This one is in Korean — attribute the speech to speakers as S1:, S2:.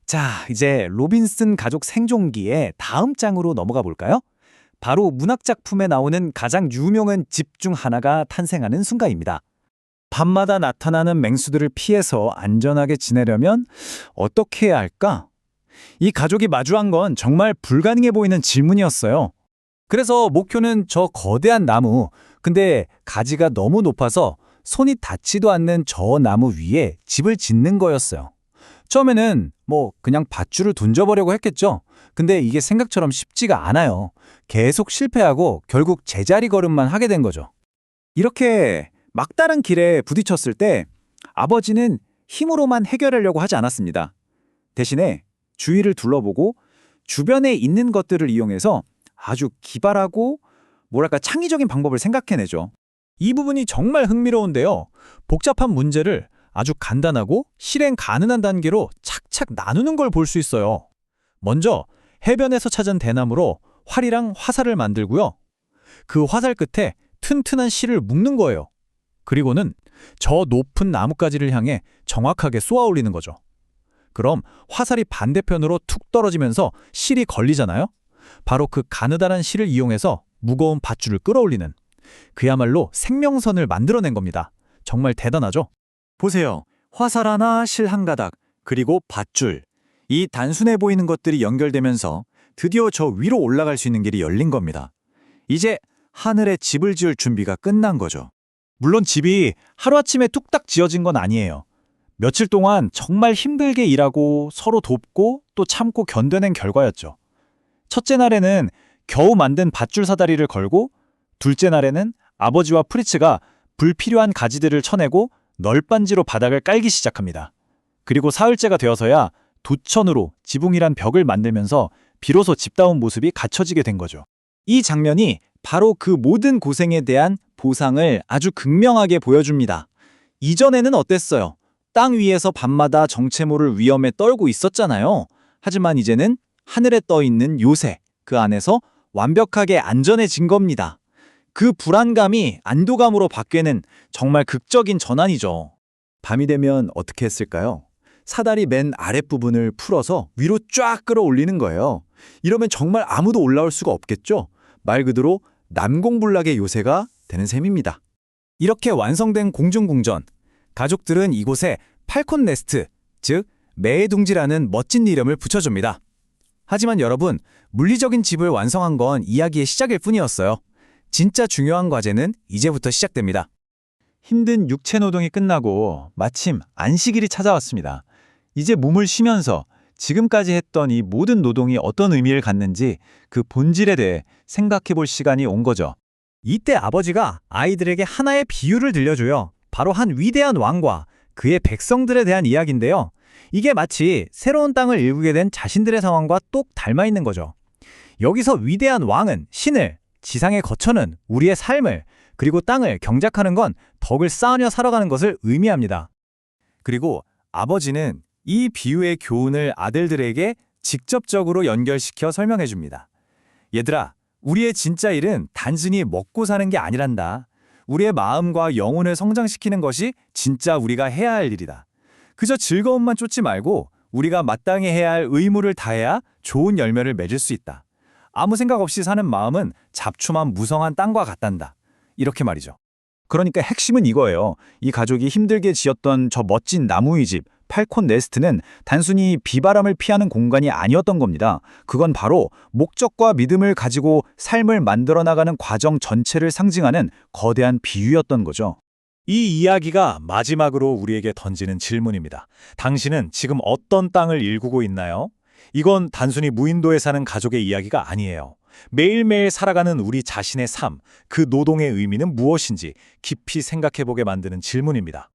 S1: 자, 이제 로빈슨 가족 생존기의 다음 장으로 넘어가 볼까요? 바로 문학 작품에 나오는 가장 유명한 집 중 하나가 탄생하는 순간입니다. 밤마다 나타나는 맹수들을 피해서 안전하게 지내려면 어떻게 해야 할까? 이 가족이 마주한 건 정말 불가능해 보이는 질문이었어요. 그래서 목표는 저 거대한 나무, 근데 가지가 너무 높아서 손이 닿지도 않는 저 나무 위에 집을 짓는 거였어요. 처음에는 그냥 밧줄을 던져보려고 했겠죠. 근데 이게 생각처럼 쉽지가 않아요. 계속 실패하고 결국 제자리 걸음만 하게 된 거죠. 이렇게 막다른 길에 부딪혔을 때 아버지는 힘으로만 해결하려고 하지 않았습니다. 대신에 주위를 둘러보고 주변에 있는 것들을 이용해서 아주 기발하고 창의적인 방법을 생각해내죠. 이 부분이 정말 흥미로운데요. 복잡한 문제를 아주 간단하고 실행 가능한 단계로 착착 나누는 걸 볼 수 있어요. 먼저 해변에서 찾은 대나무로 활이랑 화살을 만들고요. 그 화살 끝에 튼튼한 실을 묶는 거예요. 그리고는 저 높은 나뭇가지를 향해 정확하게 쏘아 올리는 거죠. 그럼 화살이 반대편으로 툭 떨어지면서 실이 걸리잖아요? 바로 그 가느다란 실을 이용해서 무거운 밧줄을 끌어올리는, 그야말로 생명선을 만들어낸 겁니다. 정말 대단하죠? 보세요. 화살 하나, 실 한 가닥, 그리고 밧줄. 이 단순해 보이는 것들이 연결되면서 드디어 저 위로 올라갈 수 있는 길이 열린 겁니다. 이제 하늘에 집을 지을 준비가 끝난 거죠. 물론 집이 하루아침에 뚝딱 지어진 건 아니에요. 며칠 동안 정말 힘들게 일하고 서로 돕고 또 참고 견뎌낸 결과였죠. 첫째 날에는 겨우 만든 밧줄 사다리를 걸고, 둘째 날에는 아버지와 프리츠가 불필요한 가지들을 쳐내고 널빤지로 바닥을 깔기 시작합니다. 그리고 사흘째가 되어서야 도천으로 지붕이란 벽을 만들면서 비로소 집다운 모습이 갖춰지게 된 거죠. 이 장면이 바로 그 모든 고생에 대한 보상을 아주 극명하게 보여줍니다. 이전에는 어땠어요? 땅 위에서 밤마다 정체모를 위험에 떨고 있었잖아요. 하지만 이제는 하늘에 떠 있는 요새, 그 안에서 완벽하게 안전해진 겁니다. 그 불안감이 안도감으로 바뀌는 정말 극적인 전환이죠. 밤이 되면 어떻게 했을까요? 사다리 맨 아랫부분을 풀어서 위로 쫙 끌어올리는 거예요. 이러면 정말 아무도 올라올 수가 없겠죠? 말 그대로 난공불락의 요새가 되는 셈입니다. 이렇게 완성된 공중궁전, 가족들은 이곳에 팔콘 네스트, 즉 매의 둥지라는 멋진 이름을 붙여줍니다. 하지만 여러분, 물리적인 집을 완성한 건 이야기의 시작일 뿐이었어요. 진짜 중요한 과제는 이제부터 시작됩니다. 힘든 육체 노동이 끝나고 마침 안식일이 찾아왔습니다. 이제 몸을 쉬면서 지금까지 했던 이 모든 노동이 어떤 의미를 갖는지 그 본질에 대해 생각해 볼 시간이 온 거죠. 이때 아버지가 아이들에게 하나의 비유를 들려줘요. 바로 한 위대한 왕과 그의 백성들에 대한 이야기인데요. 이게 마치 새로운 땅을 일구게 된 자신들의 상황과 똑 닮아 있는 거죠. 여기서 위대한 왕은 신을, 지상의 거처는 우리의 삶을, 그리고 땅을 경작하는 건 덕을 쌓으며 살아가는 것을 의미합니다. 그리고 아버지는 이 비유의 교훈을 아들들에게 직접적으로 연결시켜 설명해 줍니다. 얘들아, 우리의 진짜 일은 단순히 먹고 사는 게 아니란다. 우리의 마음과 영혼을 성장시키는 것이 진짜 우리가 해야 할 일이다. 그저 즐거움만 쫓지 말고 우리가 마땅히 해야 할 의무를 다해야 좋은 열매를 맺을 수 있다. 아무 생각 없이 사는 마음은 잡초만 무성한 땅과 같단다. 이렇게 말이죠. 그러니까 핵심은 이거예요. 이 가족이 힘들게 지었던 저 멋진 나무의 집, 팔콘 네스트는 단순히 비바람을 피하는 공간이 아니었던 겁니다. 그건 바로 목적과 믿음을 가지고 삶을 만들어 나가는 과정 전체를 상징하는 거대한 비유였던 거죠. 이 이야기가 마지막으로 우리에게 던지는 질문입니다. 당신은 지금 어떤 땅을 일구고 있나요? 이건 단순히 무인도에 사는 가족의 이야기가 아니에요. 매일매일 살아가는 우리 자신의 삶, 그 노동의 의미는 무엇인지 깊이 생각해보게 만드는 질문입니다.